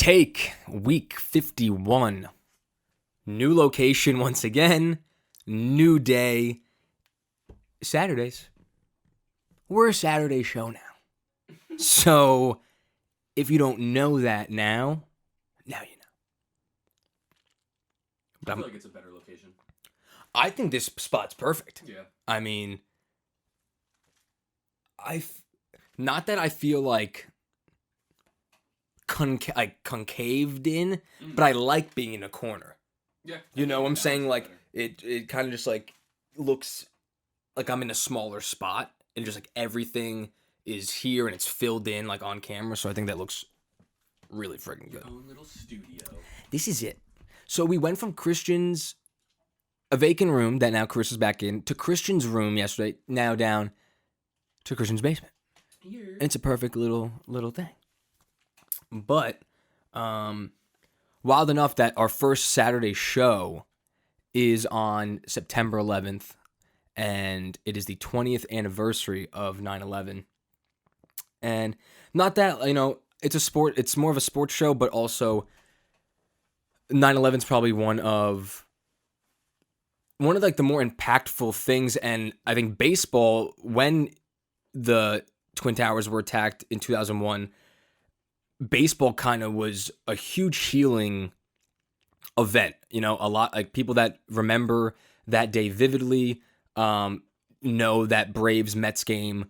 Take week 51. New location once again. New day. Saturdays. We're a Saturday show now. So, if you don't know that now you know. I feel like it's a better location. I think this spot's perfect. Yeah. I mean, not that I feel like concaved in, but I like being in a corner. Yeah. You know what I'm saying? Like, better. it kind of just like looks like I'm in a smaller spot and just like everything is here and it's filled in like on camera. So I think that looks really freaking good. Your own little studio. This is it. So we went from Christian's, a vacant room that now Chris is back in, to Christian's room yesterday, now down to Christian's basement. Here. It's a perfect little thing. But wild enough that our first Saturday show is on September 11th, and it is the 20th anniversary of 9/11. And not that, it's more of a sports show, but also 9/11 is probably one of like the more impactful things. And I think baseball, when the Twin Towers were attacked in 2001, baseball kind of was a huge healing event. A lot like people that remember that day vividly know that Braves Mets game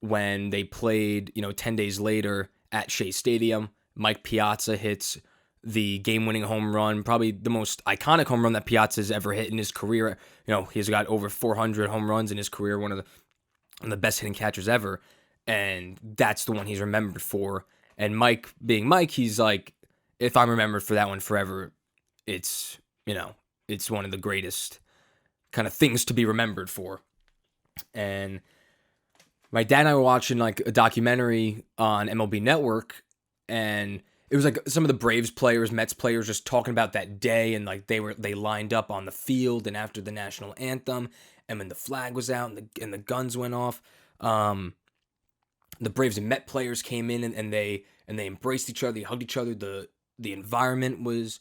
when they played, 10 days later at Shea Stadium. Mike Piazza hits the game-winning home run, probably the most iconic home run that Piazza's ever hit in his career. He's got over 400 home runs in his career, one of the best hitting catchers ever, and that's the one he's remembered for. And Mike, being Mike, he's like, if I'm remembered for that one forever, it's one of the greatest kind of things to be remembered for. And my dad and I were watching like a documentary on MLB Network, and it was like some of the Braves players, Mets players just talking about that day, and like they lined up on the field and after the national anthem, and when the flag was out and the guns went off, the Braves and Met players came in and they embraced each other, they hugged each other. The environment was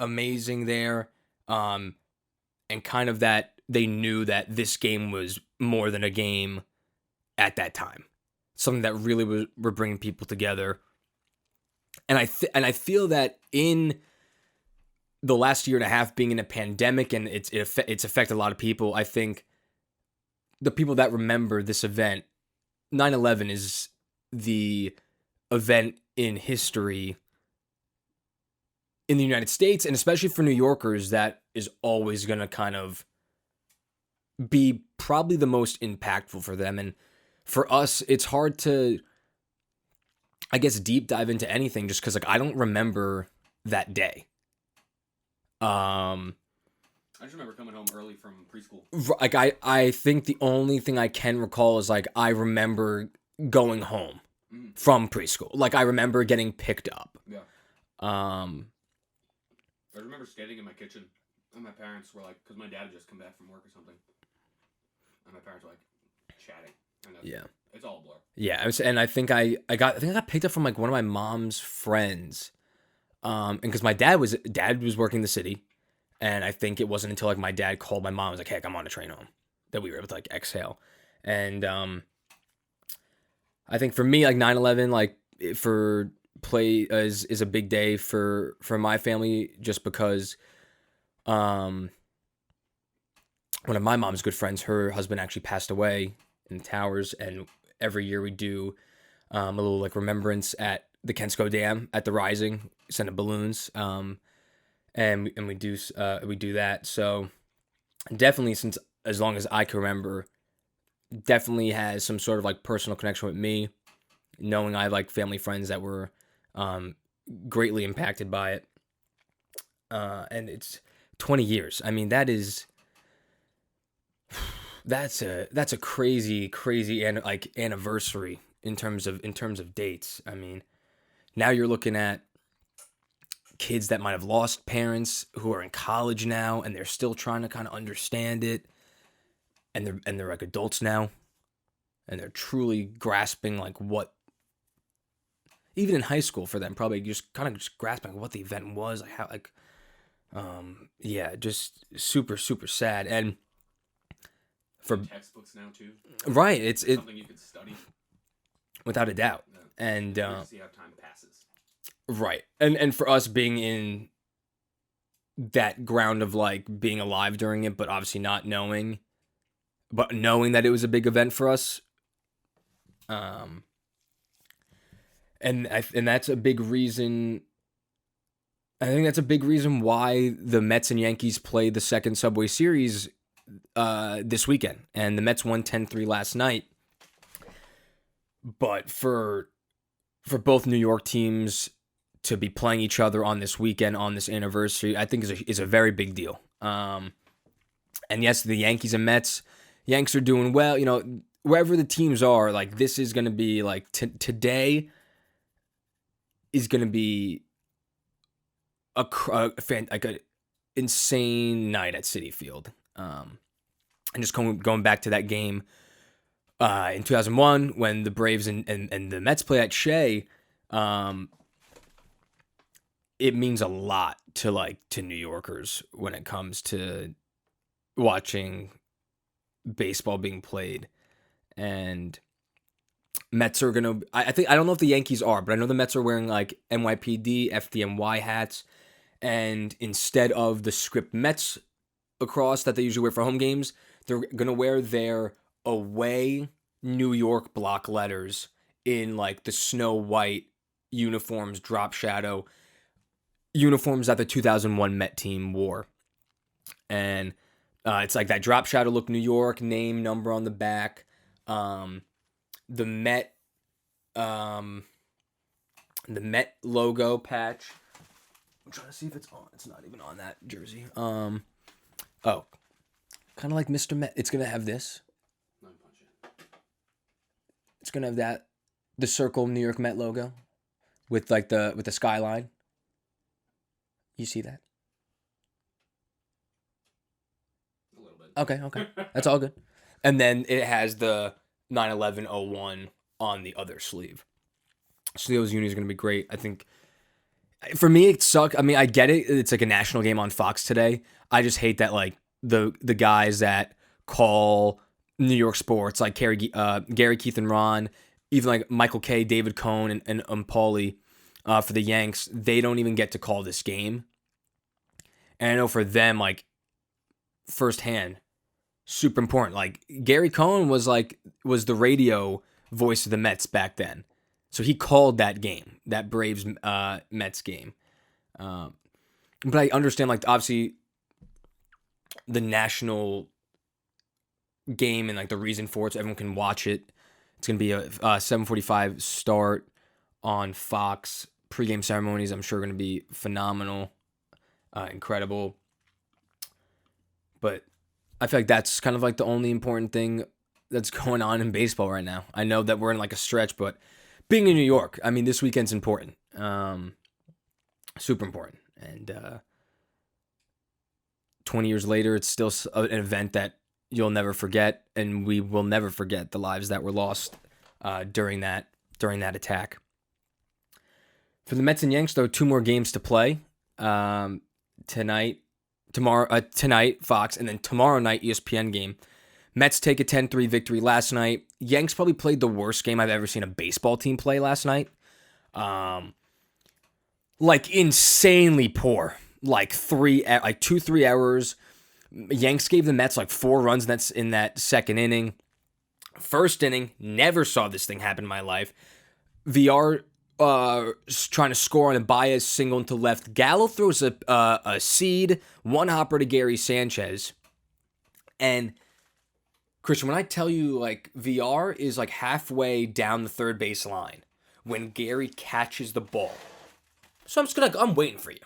amazing there, and kind of that they knew that this game was more than a game at that time, something that really were bringing people together. And I feel that in the last year and a half being in a pandemic and it's affected a lot of people, I think the people that remember this event, 9/11 is the event in history in the United States, and especially for New Yorkers, that is always going to kind of be probably the most impactful for them. And for us, it's hard to, I guess, deep dive into anything just because, like, I don't remember that day. I just remember coming home early from preschool. Like, I think the only thing I can recall is, like, I remember going home from preschool. Like, I remember getting picked up. Yeah. I remember standing in my kitchen, and my parents were like, because my dad had just come back from work or something, and my parents were like chatting. And it's all a blur. Yeah, and I think I got picked up from like one of my mom's friends, and because my dad was working in the city, and I think it wasn't until like my dad called my mom and was like, "Hey, I'm on a train home," that we were able to like exhale. And I think for me, like 9/11, like for play is a big day for my family, just because one of my mom's good friends, her husband actually passed away in the towers, and every year we do a little like remembrance at the Kensko Dam at the Rising, send up balloons, and we do that. So definitely, since as long as I can remember, definitely has some sort of like personal connection with me, knowing I have like family friends that were greatly impacted by it, and it's 20 years. I mean, that's a crazy and like anniversary in terms of dates. I mean, now you're looking at kids that might have lost parents who are in college now, and they're still trying to kind of understand it, and they're like adults now, and they're truly grasping like what even in high school for them, probably just kind of just grasping what the event was, like how, like, yeah, just super, super sad. And for textbooks now too. Right, it's something you could study without a doubt. Yeah. And see how time passes. Right, and for us being in that ground of like being alive during it, but obviously not knowing, but knowing that it was a big event for us. And that's a big reason. I think that's a big reason why the Mets and Yankees played the second Subway Series this weekend, and the Mets won 10-3 last night. But for both New York teams to be playing each other on this weekend, on this anniversary, I think is a very big deal. And yes, the Yankees and Mets, Yanks are doing well. You know, wherever the teams are, like this is going to be like today is going to be like an insane night at Citi Field. And just going back to that game in 2001 when the Braves and the Mets play at Shea, it means a lot to New Yorkers when it comes to watching baseball being played. And Mets are gonna. I don't know if the Yankees are, but I know the Mets are wearing like NYPD, FDNY hats, and instead of the script Mets across that they usually wear for home games, they're gonna wear their away New York block letters in like the snow white uniforms, drop shadow uniforms that the 2001 Met team wore. And it's like that drop shadow look, New York, name, number on the back. The Met logo patch. I'm trying to see if it's on. It's not even on that jersey. Kind of like Mr. Met. It's gonna have this. It's gonna have that, the circle New York Met logo, with like the skyline. You see that? A little bit. Okay. That's all good. And then it has the 9/11/01 on the other sleeve. So those unis are going to be great. I think for me it sucked. I mean, I get it. It's like a national game on Fox today. I just hate that like the guys that call New York sports, like Gary, Keith, and Ron, even like Michael K, David Cohn, and Paulie for the Yanks, they don't even get to call this game. And I know for them, like firsthand, super important. Like Gary Cohn was the radio voice of the Mets back then, so he called that game, that Braves Mets game. But I understand, like obviously, the national game and like the reason for it, so everyone can watch it. It's gonna be a 7:45 start on Fox. Pre-game ceremonies, I'm sure, are gonna be phenomenal, incredible. But I feel like that's kind of like the only important thing that's going on in baseball right now. I know that we're in like a stretch, but being in New York, I mean, this weekend's important, super important, and 20 years later, it's still an event that you'll never forget, and we will never forget the lives that were lost during that attack. For the Mets and Yanks, though, 2 more games to play tonight, Fox, and then tomorrow night ESPN game. Mets take a 10-3 victory last night. Yanks probably played the worst game I've ever seen a baseball team play last night. Like insanely poor. Like 2-3 errors. Yanks gave the Mets like 4 runs in that second inning. First inning, never saw this thing happen in my life. VR trying to score on a Baez single into left. Gallo throws a seed, one hopper to Gary Sanchez. And Christian, when I tell you like VR is like halfway down the third base line when Gary catches the ball. So I'm waiting for you.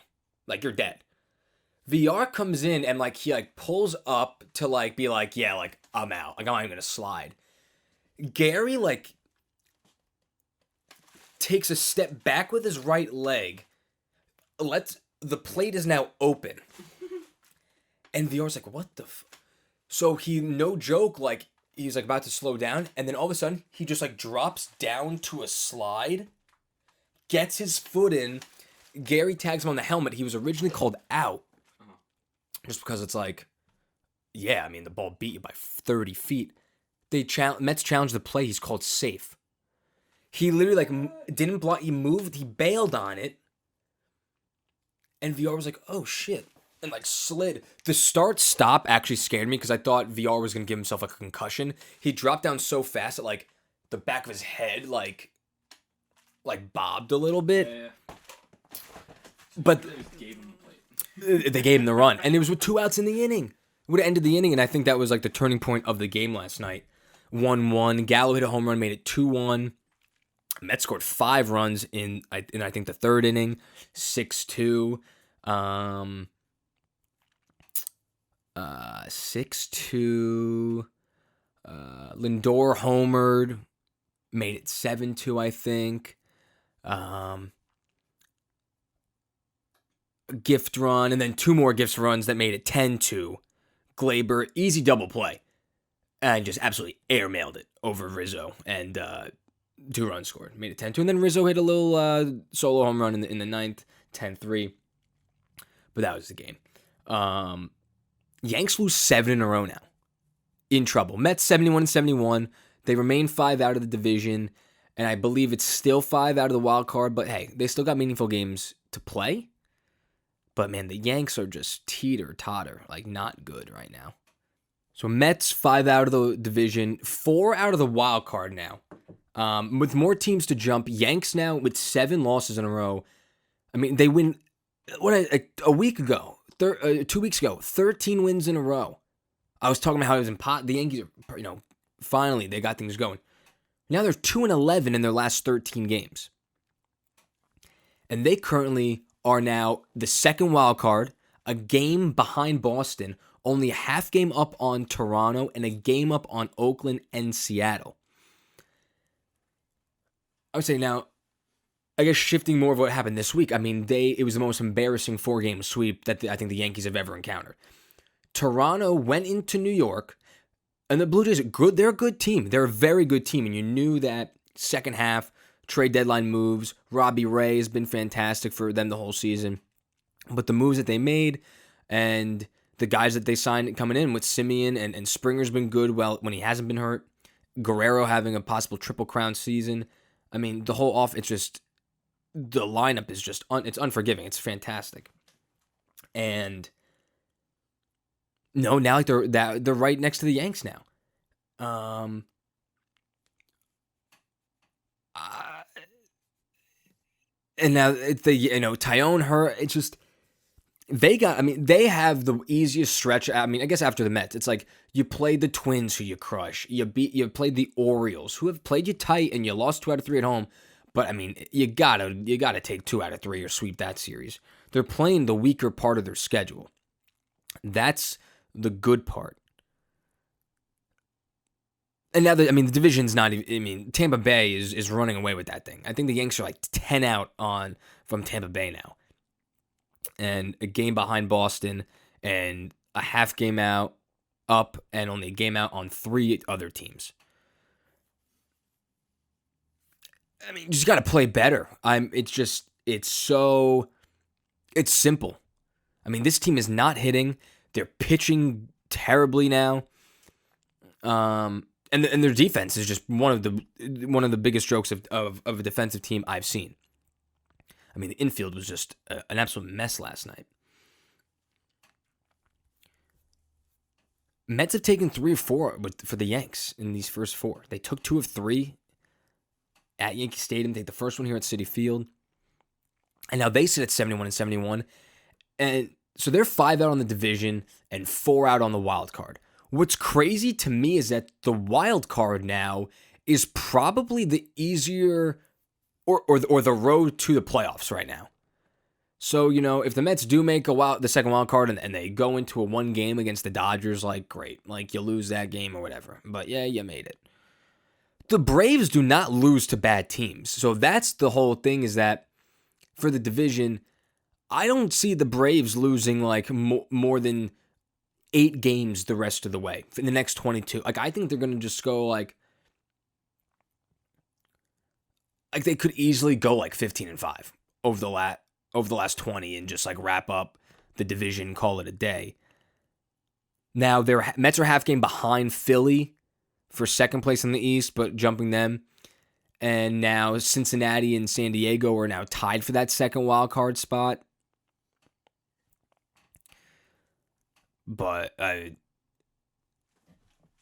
Like you're dead. VR comes in and like he like pulls up to like be like, yeah, like I'm out. Like I'm not even gonna slide. Gary like takes a step back with his right leg. The plate is now open. And VR's like, what the So he, no joke, like he's like about to slow down, and then all of a sudden he just like drops down to a slide, gets his foot in. Gary tags him on the helmet. He was originally called out. Just because it's like, yeah, I mean, the ball beat you by 30 feet. Mets challenged the play. He's called safe. He literally, didn't block. He moved. He bailed on it. And VR was like, oh, shit. And, slid. The start-stop actually scared me because I thought VR was going to give himself, a concussion. He dropped down so fast that, the back of his head, bobbed a little bit. Yeah. But They just gave him the plate. they gave him the run. And it was with 2 outs in the inning. It would have ended the inning, and I think that was, the turning point of the game last night. 1-1. Gallo hit a home run, made it 2-1. Mets scored 5 runs in I think, the third inning. 6-2. 6-2. Lindor homered, made it 7-2, I think. Gift run, and then 2 more gift runs that made it 10-2. Glaber, easy double play, and just absolutely airmailed it over Rizzo, and 2 runs scored, made it 10-2, and then Rizzo hit a little solo home run in the ninth, 10-3. But that was the game. Yanks lose 7 in a row now. In trouble. Mets 71-71. They remain 5 out of the division, and I believe it's still 5 out of the wild card. But hey, they still got meaningful games to play. But man, the Yanks are just teeter-totter, not good right now. So Mets 5 out of the division, 4 out of the wild card now. With more teams to jump, Yanks now with 7 losses in a row. I mean, they win a week ago, 2 weeks ago, 13 wins in a row. I was talking about how it was the Yankees are, finally they got things going. Now they're 2-11 in their last 13 games. And they currently are now the second wild card, a game behind Boston, only a half game up on Toronto, and a game up on Oakland and Seattle. I would say now, I guess shifting more of what happened this week, I mean, it was the most embarrassing 4-game sweep that I think the Yankees have ever encountered. Toronto went into New York, and the Blue Jays are good. They're a good team. They're a very good team, and you knew that second half, trade deadline moves. Robbie Ray has been fantastic for them the whole season. But the moves that they made and the guys that they signed coming in with Simeon and Springer's been good when he hasn't been hurt. Guerrero having a possible Triple Crown season. I mean, the whole it's just, the lineup is just, it's unforgiving. It's fantastic. And no, now they're right next to the Yanks now. And now Tyone Hurt. It's just they have the easiest stretch. I mean, I guess after the Mets, it's like you played the Twins, who you crush. You played the Orioles, who have played you tight, and you lost 2 out of 3 at home. But I mean, you gotta take 2 out of 3 or sweep that series. They're playing the weaker part of their schedule. That's the good part. And now, the division's not even, Tampa Bay is running away with that thing. I think the Yanks are 10 out from Tampa Bay now. And a game behind Boston, and a half game out up, and only a game out on 3 other teams. I mean, you just got to play better. It's simple. I mean, this team is not hitting. They're pitching terribly now. And their defense is just one of the biggest strokes of a defensive team I've seen. I mean, the infield was just an absolute mess last night. Mets have taken 3 or 4 for the Yanks in these first 4. They took 2 of 3 at Yankee Stadium. They take the first one here at Citi Field. And now they sit at 71-71. And so they're 5 out on the division and 4 out on the wild card. What's crazy to me is that the wild card now is probably the easier or the road to the playoffs right now. So, if the Mets do make the second wild card and they go into a 1 game against the Dodgers, great. You lose that game or whatever. But yeah, you made it. The Braves do not lose to bad teams. So that's the whole thing, is that for the division, I don't see the Braves losing more than 8 games the rest of the way in the next 22. I think they're going to just go like they could easily go like 15-5 over the last 20 and just like wrap up the division, call it a day. Now their Mets are half game behind Philly for second place in the East, but jumping them. And now Cincinnati and San Diego are now tied for that second wild card spot. But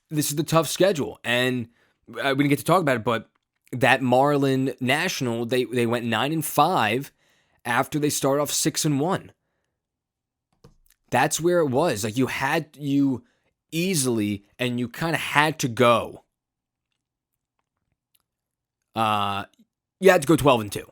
this is the tough schedule, and we didn't get to talk about it, but that Marlin National, they went 9-5 after they started off 6-1. That's where it was. Like you easily, and you kind of had to go. You had to go 12-2,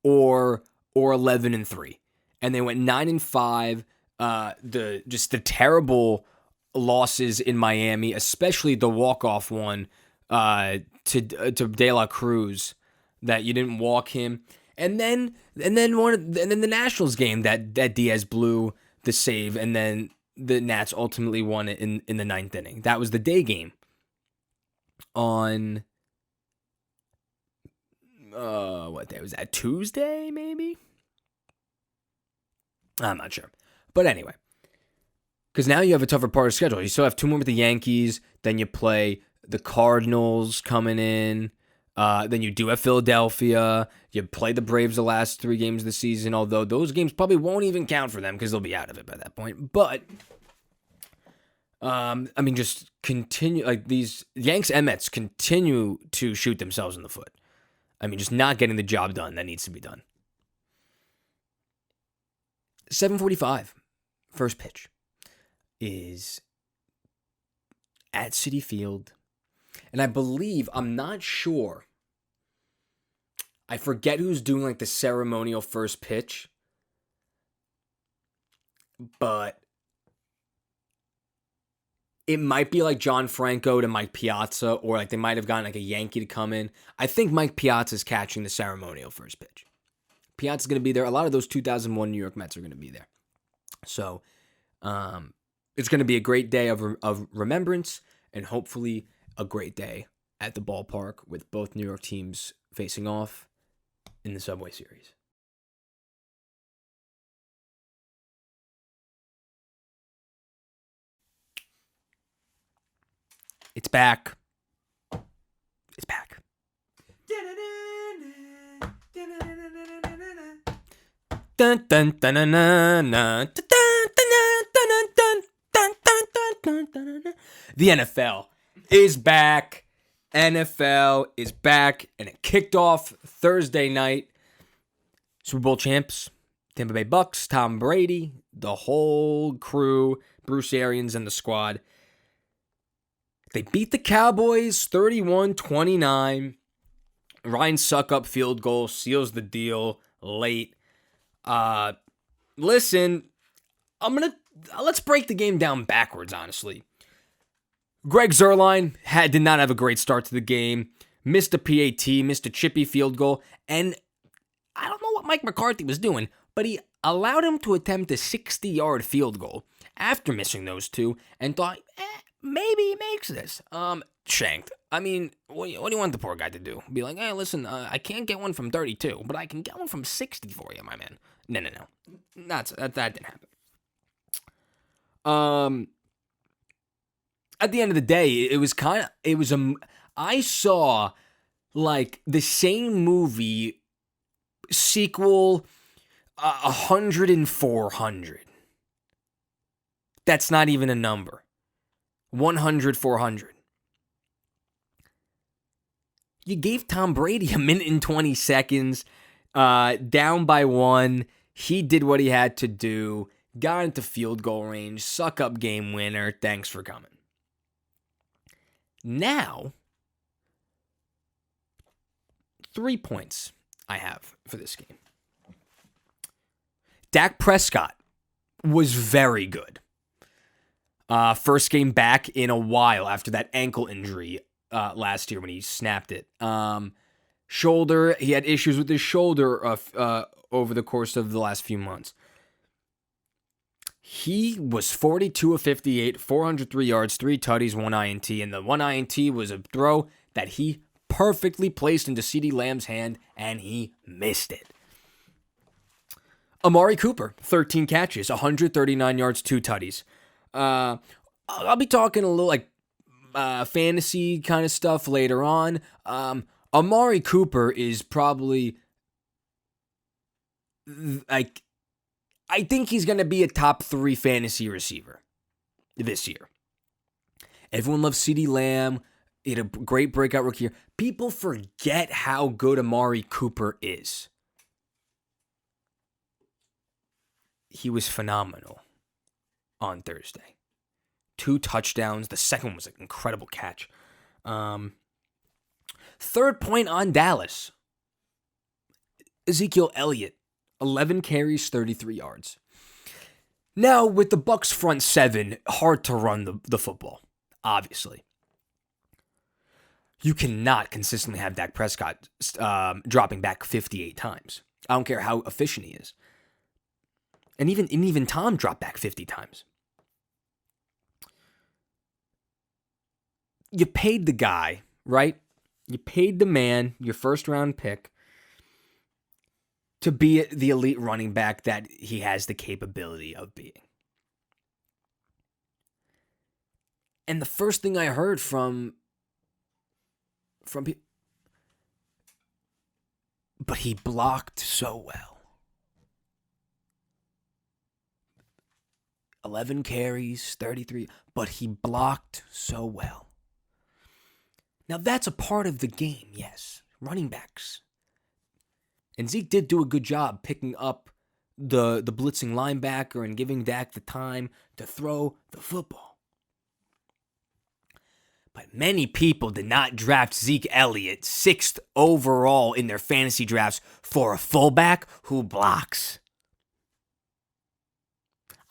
or 11-3, and they went 9-5. The terrible losses in Miami, especially the walk-off one to De La Cruz, that you didn't walk him, and then the Nationals game that Diaz blew the save, and then the Nats ultimately won it in the ninth inning. That was the day game on what day was that? Tuesday, maybe? I'm not sure. But anyway, because now you have a tougher part of the schedule. You still have 2 more with the Yankees. Then you play the Cardinals coming in. Then you do have Philadelphia. You play the Braves the last 3 games of the season, although those games probably won't even count for them because they'll be out of it by that point. But, just continue. Like, these Yanks and Mets continue to shoot themselves in the foot. Just not getting the job done that needs to be done. 7:45. First pitch is at Citi Field. And I believe, I'm not sure, I forget who's doing like the ceremonial first pitch, but it might be like John Franco to Mike Piazza, or like they might have gotten like a Yankee to come in. I think Mike Piazza's catching the ceremonial first pitch. Piazza's going to be there. A lot of those 2001 New York Mets are going to be there. So it's going to be a great day of remembrance, and hopefully a great day at the ballpark with both New York teams facing off in the Subway Series. It's back. It's back. Dun, dun, dun, dun, dun, dun, the NFL is back. NFL is back, and it kicked off Thursday night. Super Bowl champs, Tampa Bay Bucks, Tom Brady, the whole crew, Bruce Arians and the squad. They beat the Cowboys 31-29. Ryan Suckup field goal seals the deal late. Listen, let's break the game down backwards, honestly. Greg Zuerlein did not have a great start to the game. Missed a PAT, missed a chippy field goal, and I don't know what Mike McCarthy was doing, but he allowed him to attempt a 60-yard field goal after missing those 2, and thought, maybe he makes this. Shanked. What do you want the poor guy to do? Be like, hey, listen, I can't get one from 32, but I can get one from 60 for you, my man. No. That didn't happen. At the end of the day, I saw like the same movie sequel 100 and 400. That's not even a number. 100, 400. You gave Tom Brady a minute and 20 seconds, down by 1. He did what he had to do, got into field goal range, suck up game winner. Thanks for coming. Now, 3 points I have for this game. Dak Prescott was very good. First game back in a while after that ankle injury last year when he snapped it. Shoulder, he had issues with his shoulder over the course of the last few months. He was 42 of 58, 403 yards, 3 tutties, 1 INT, and the 1 INT was a throw that he perfectly placed into CeeDee Lamb's hand, and he missed it. Amari Cooper, 13 catches, 139 yards, 2 tutties. I'll be talking a little like fantasy kind of stuff later on. Amari Cooper is probably like, I think he's going to be a top 3 fantasy receiver this year. Everyone loves CeeDee Lamb. He had a great breakout rookie year. People forget how good Amari Cooper is. He was phenomenal on Thursday. 2 touchdowns. The second one was an incredible catch. Third point on Dallas. Ezekiel Elliott, 11 carries, 33 yards. Now, with the Bucs front 7, hard to run the football, obviously. You cannot consistently have Dak Prescott dropping back 58 times. I don't care how efficient he is. And even Tom dropped back 50 times. You paid the guy, right? You paid the man, your first round pick, to be the elite running back that he has the capability of being. And the first thing I heard from people, but he blocked so well. 11 carries, 33, but he blocked so well. Now that's a part of the game, yes. Running backs. And Zeke did do a good job picking up the blitzing linebacker and giving Dak the time to throw the football. But many people did not draft Zeke Elliott 6th overall in their fantasy drafts for a fullback who blocks.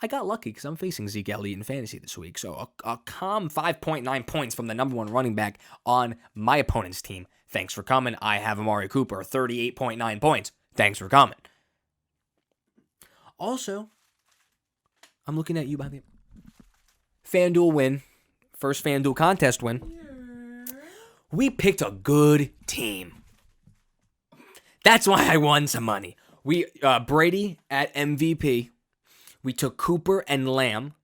I got lucky because I'm facing Zeke Elliott in fantasy this week. So a calm 5.9 points from the number 1 running back on my opponent's team. Thanks for coming. I have Amari Cooper, 38.9 points. Thanks for coming. Also, I'm looking at you by the FanDuel win. First FanDuel contest win. We picked a good team. That's why I won some money. We Brady at MVP. We took Cooper and Lamb.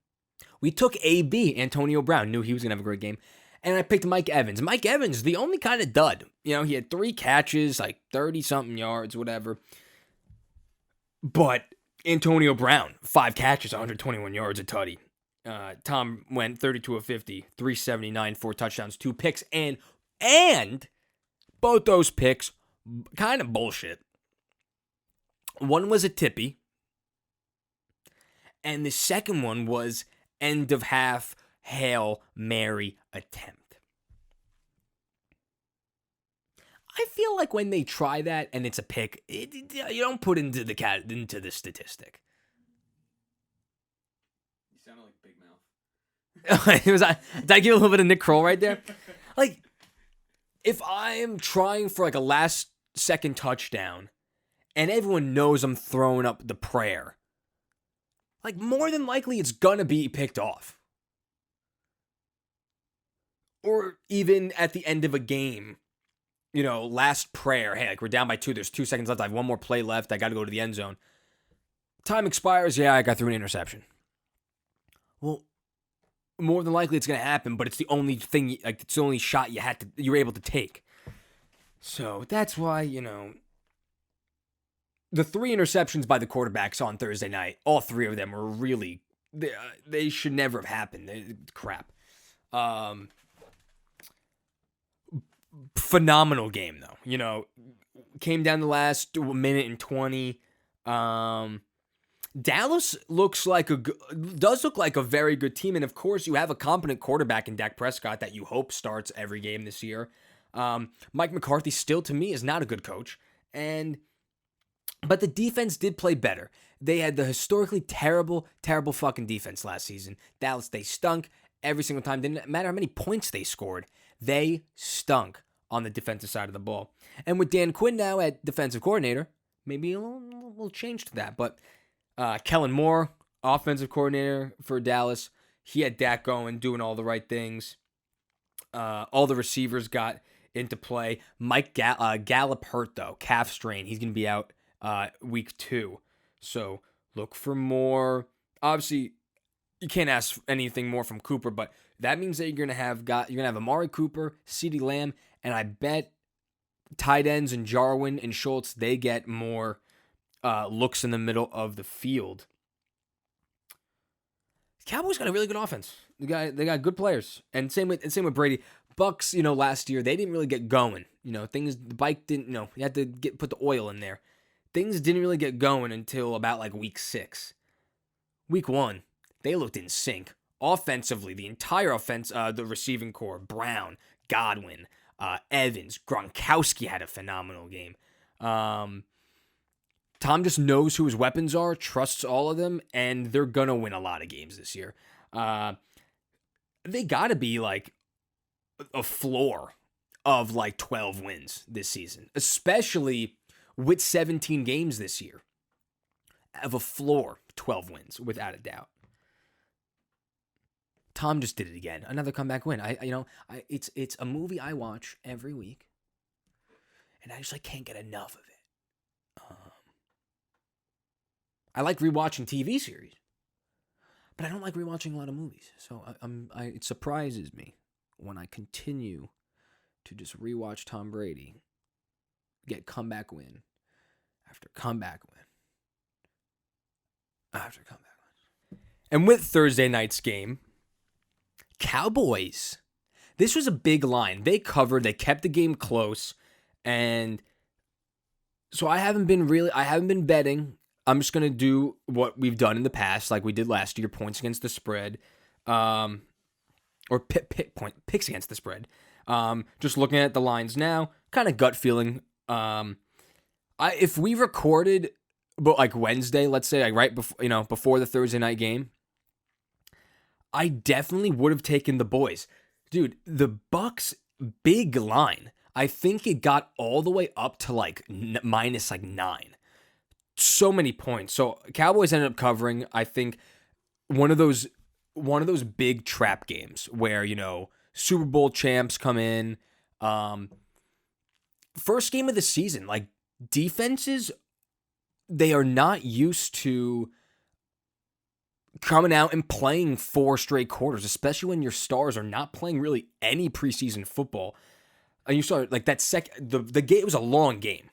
We took AB, Antonio Brown. Knew he was going to have a great game. And I picked Mike Evans. Mike Evans, the only kind of dud. You know, he had 3 catches, like 30-something yards, whatever. But Antonio Brown, 5 catches, 121 yards, a tutty. Tom went 32 of 50, 379, 4 touchdowns, 2 picks. And both those picks, kind of bullshit. One was a tippy. And the second one was end of half Hail Mary attempt. I feel like when they try that and it's a pick, you don't put into the statistic. You sounded like Big Mouth. Did I give a little bit of Nick Kroll right there? Like, if I am trying for like a last second touchdown and everyone knows I'm throwing up the prayer, like, more than likely, it's gonna be picked off. Or even at the end of a game, you know, last prayer. Hey, like, we're down by 2. There's 2 seconds left. I have 1 more play left. I got to go to the end zone. Time expires. Yeah, I got through an interception. Well, more than likely, it's gonna happen. But it's the only thing. Like, it's the only shot you were able to take. So that's why, you know. The 3 interceptions by the quarterbacks on Thursday night, all 3 of them were really, they should never have happened. Crap. Phenomenal game, though. You know, came down the last minute and 20. Dallas does look like a very good team. And, of course, you have a competent quarterback in Dak Prescott that you hope starts every game this year. Mike McCarthy still, to me, is not a good coach. But the defense did play better. They had the historically terrible fucking defense last season. Dallas, they stunk every single time. Didn't matter how many points they scored. They stunk on the defensive side of the ball. And with Dan Quinn now at defensive coordinator, maybe a little change to that. But Kellen Moore, offensive coordinator for Dallas, he had Dak going, doing all the right things. All the receivers got into play. Mike Gallup hurt, though. Calf strain. He's going to be out week 2. So look for more. Obviously, you can't ask anything more from Cooper, but that means that you're going to have Amari Cooper, CeeDee Lamb, and I bet tight ends and Jarwin and Schultz, they get more looks in the middle of the field. Cowboys got a really good offense. They got good players, and same with Brady. Bucks, last year they didn't really get going. The bike didn't. You had to put the oil in there. Things didn't really get going until about like week 6. Week 1, they looked in sync offensively. The entire offense, the receiving core, Brown, Godwin, Evans, Gronkowski had a phenomenal game. Tom just knows who his weapons are, trusts all of them, and they're going to win a lot of games this year. They got to be like a floor of like 12 wins this season, especially with 17 games this year. Of a floor, 12 wins, without a doubt. Tom just did it again. Another comeback win. It's a movie I watch every week, and I just can't get enough of it. I like rewatching TV series, but I don't like rewatching a lot of movies. So it surprises me when I continue to just rewatch Tom Brady get comeback win after comeback win after comeback win. And with Thursday night's game, Cowboys. This was a big line. They covered. They kept the game close, and so I haven't been betting. I'm just going to do what we've done in the past, like we did last year, points against the spread, or picks against the spread. Just looking at the lines now, kind of gut feeling. If we recorded, but like Wednesday, let's say, like right before, before the Thursday night game, I definitely would have taken the boys. Dude, the Bucks big line, I think it got all the way up to like minus like 9. So many points. So Cowboys ended up covering, I think, one of those big trap games where, Super Bowl champs come in. First game of the season, like defenses, they are not used to coming out and playing 4 straight quarters, especially when your stars are not playing really any preseason football. And you saw like that the game, it was a long game.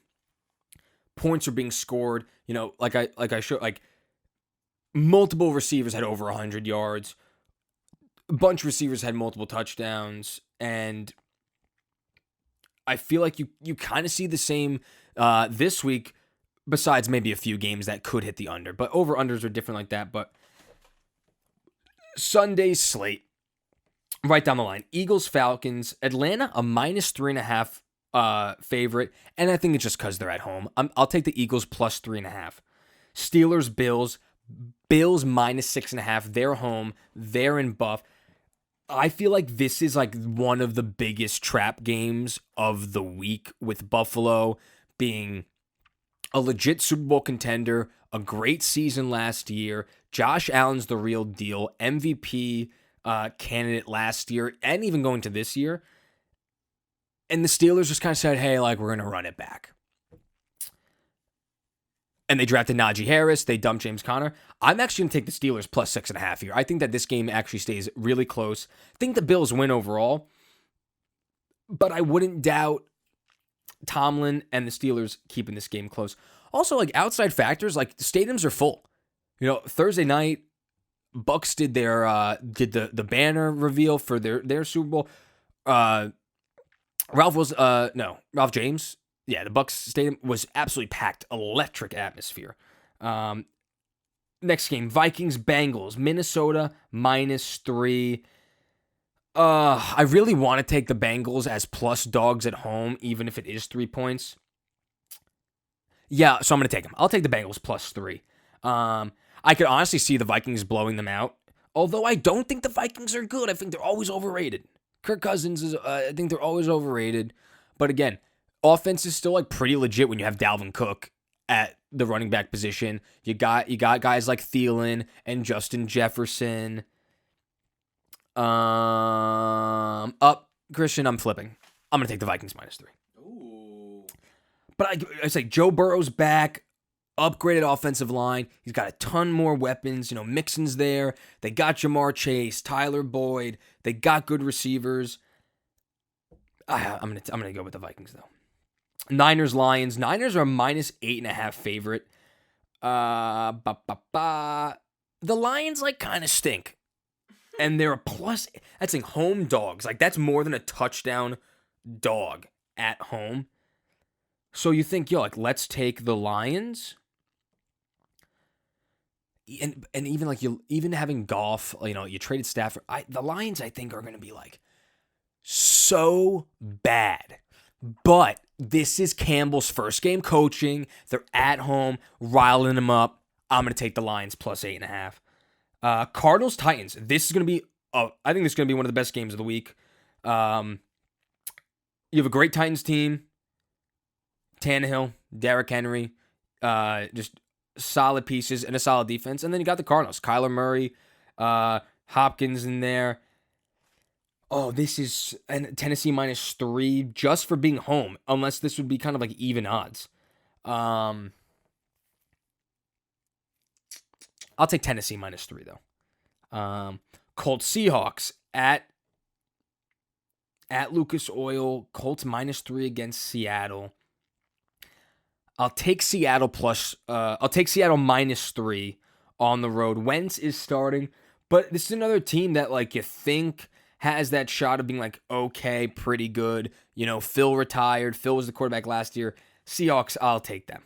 Points are being scored, like I showed, like multiple receivers had over 100 yards. A bunch of receivers had multiple touchdowns, and I feel like you kind of see the same this week, besides maybe a few games that could hit the under, but over-unders are different like that. But Sunday's slate, right down the line, Eagles, Falcons, Atlanta, a minus 3.5 favorite, and I think it's just because they're at home. I'll take the Eagles plus 3.5. Steelers, Bills minus 6.5. They're home. They're in Buff. I feel like this is like one of the biggest trap games of the week, with Buffalo being a legit Super Bowl contender, a great season last year. Josh Allen's the real deal, MVP candidate last year, and even going to this year. And the Steelers just kind of said, hey, like, we're going to run it back. And they drafted Najee Harris. They dumped James Conner. I'm actually going to take the Steelers plus 6.5 here. I think that this game actually stays really close. I think the Bills win overall. But I wouldn't doubt Tomlin and the Steelers keeping this game close. Also, like, outside factors, like, the stadiums are full. Thursday night, Bucks did their the banner reveal for their Super Bowl. Ralph James. Yeah, the Bucks stadium was absolutely packed. Electric atmosphere. Next game, Vikings, Bengals, Minnesota, minus 3. I really want to take the Bengals as plus dogs at home, even if it is 3 points. Yeah, so I'm going to take them. I'll take the Bengals plus 3. I could honestly see the Vikings blowing them out, although I don't think the Vikings are good. I think they're always overrated. Kirk Cousins is, I think they're always overrated. But again, offense is still like pretty legit when you have Dalvin Cook at the running back position. You got guys like Thielen and Justin Jefferson. Christian, I'm flipping. I'm going to take the Vikings -3. Ooh. But I say Joe Burrow's back, upgraded offensive line. He's got a ton more weapons. Mixon's there. They got Jamar Chase, Tyler Boyd. They got good receivers. I'm gonna go with the Vikings though. Niners Lions. Niners are a -8.5 favorite. The Lions kind of stink, and they're a plus. That's like home dogs. That's more than a touchdown dog at home. So you think, let's take the Lions. And even even having Goff, you traded Stafford. The Lions, I think, are going to be so bad. But this is Campbell's first game coaching. They're at home, riling them up. I'm going to take the Lions +8.5. Cardinals Titans. This is going to be. I think this is going to be one of the best games of the week. You have a great Titans team. Tannehill, Derrick Henry, just solid pieces and a solid defense. And then you got the Cardinals. Kyler Murray, Hopkins in there. Oh, this is Tennessee -3 just for being home, unless this would be kind of even odds. I'll take Tennessee -3 though. Colts Seahawks at Lucas Oil. Colts -3 against Seattle. I'll take Seattle -3 on the road. Wentz is starting, but this is another team that you think has that shot of being okay, pretty good. Phil retired. Phil was the quarterback last year. Seahawks, I'll take them.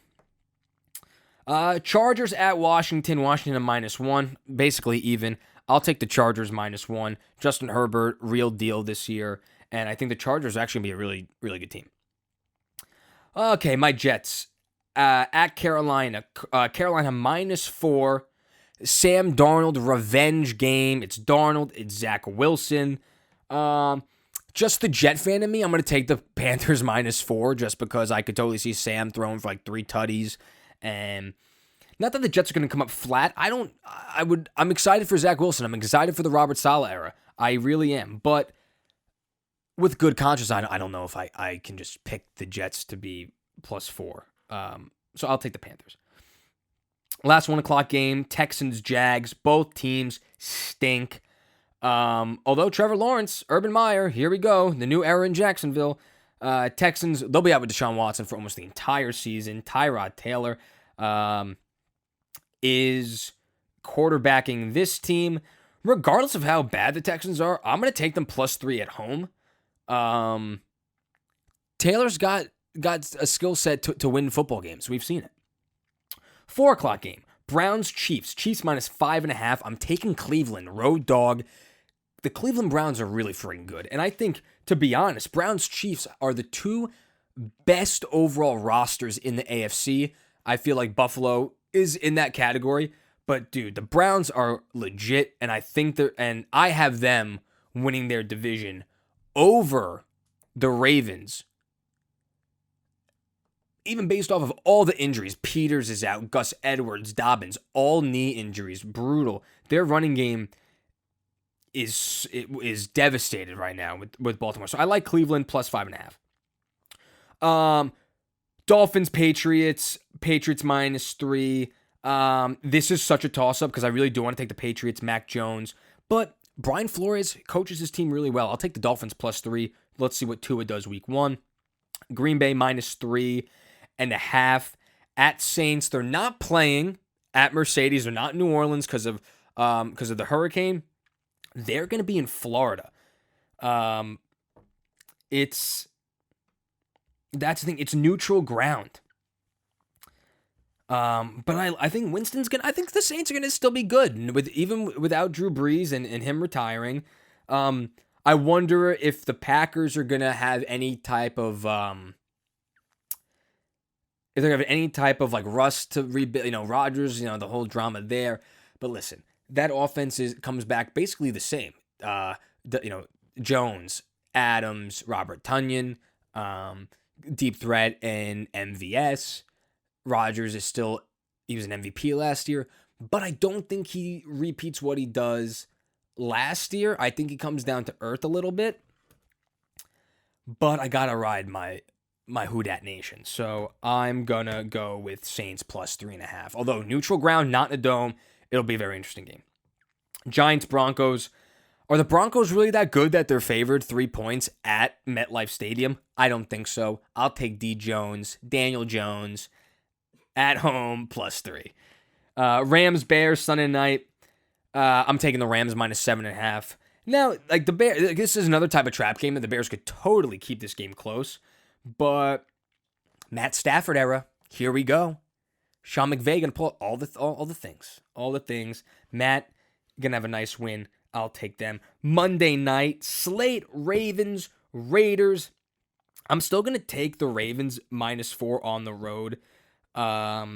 Chargers at Washington. Washington -1, basically even. I'll take the Chargers -1. Justin Herbert, real deal this year, and I think the Chargers are actually going to be a really, really good team. Okay, my Jets. At Carolina. Carolina -4. Sam Darnold revenge game. It's Darnold. It's Zach Wilson. Just the Jet fan in me, I'm going to take the Panthers -4 just because I could totally see Sam throwing for 3 tutties. And not that the Jets are going to come up flat. I'm excited for Zach Wilson. I'm excited for the Robert Saleh era. I really am. But with good conscience, I don't know if I can just pick the Jets to be +4. So I'll take the Panthers. Last 1 o'clock game, Texans-Jags. Both teams stink. Although Trevor Lawrence, Urban Meyer, here we go. The new era in Jacksonville. Texans, they'll be out with Deshaun Watson for almost the entire season. Tyrod Taylor is quarterbacking this team. Regardless of how bad the Texans are, I'm going to take them +3 at home. Taylor's got a skill set to win football games. We've seen it. 4 o'clock game. Browns-Chiefs. Chiefs -5.5. I'm taking Cleveland. Road dog. The Cleveland Browns are really freaking good. And I think, to be honest, Browns-Chiefs are the 2 best overall rosters in the AFC. I feel like Buffalo is in that category. But, dude, the Browns are legit. And I have them winning their division over the Ravens. Even based off of all the injuries, Peters is out, Gus Edwards, Dobbins, all knee injuries, brutal. Their running game is devastated right now with Baltimore. So I like Cleveland +5.5. Dolphins, Patriots -3. This is such a toss-up because I really do want to take the Patriots, Mac Jones. But Brian Flores coaches his team really well. I'll take the Dolphins +3. Let's see what Tua does week 1. Green Bay -3.5 at Saints. They're not playing at Mercedes. They're not in New Orleans because of the hurricane. They're going to be in Florida. That's the thing. It's neutral ground. But I think I think the Saints are gonna still be good even without Drew Brees and him retiring. I wonder if the Packers are gonna have any type of if they're gonna have any type of rust to rebuild. Rodgers, the whole drama there. But listen, that offense comes back basically the same. Jones, Adams, Robert Tonyan, deep threat, and MVS. Rodgers is he was an MVP last year, but I don't think he repeats what he does last year. I think he comes down to earth a little bit. but I gotta ride my Who Dat Nation. So I'm gonna go with Saints plus 3.5. Although neutral ground, not in a dome, it'll be a very interesting game. Giants Broncos. Are the Broncos really that good that they're favored 3 points at MetLife Stadium? I don't think so. I'll take Daniel Jones, at home plus 3. Rams Bears Sunday night. I'm taking the Rams minus 7.5. Now, like the Bears, this is another type of trap game that the Bears could totally keep this game close. But Matt Stafford era, here we go. Sean McVay gonna pull all the things. Matt gonna have a nice win. I'll take them. Monday night slate: Ravens Raiders. I'm still gonna take the Ravens -4 on the road. I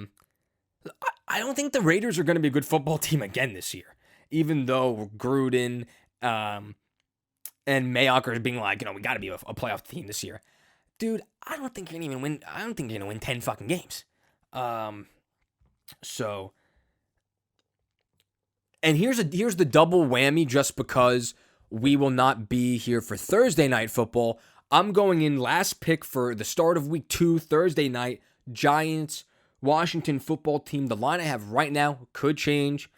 don't think the Raiders are gonna be a good football team again this year, even though Gruden and Mayock are being like, we got to be a playoff team this year. Dude, I don't think you're gonna even win. I don't think you're gonna win 10 fucking games. So, and here's the double whammy. Just because we will not be here for Thursday night football, I'm going in last pick for the start of week 2, Thursday night. Giants, Washington football team. The line I have right now could change.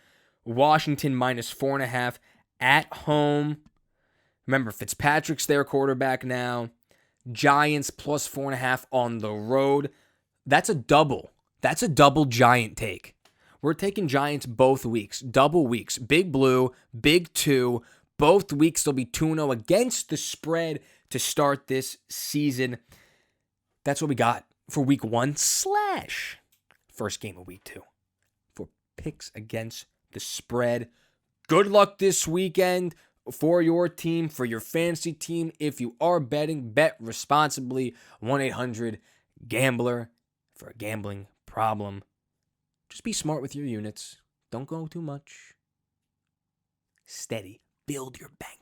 Washington -4.5 at home. Remember, Fitzpatrick's their quarterback now. Giants +4.5 on the road. That's a double. That's a double Giant take. We're taking Giants both weeks. Double weeks. Big Blue, Big 2. Both weeks they'll be 2-0 against the spread to start this season. That's what we got for week 1 / first game of week 2 for picks against the spread. Good luck this weekend for your team, for your fantasy team. If you are betting, bet responsibly. 1-800-GAMBLER for a gambling problem. Just be smart with your units. Don't go too much. Steady. Build your bank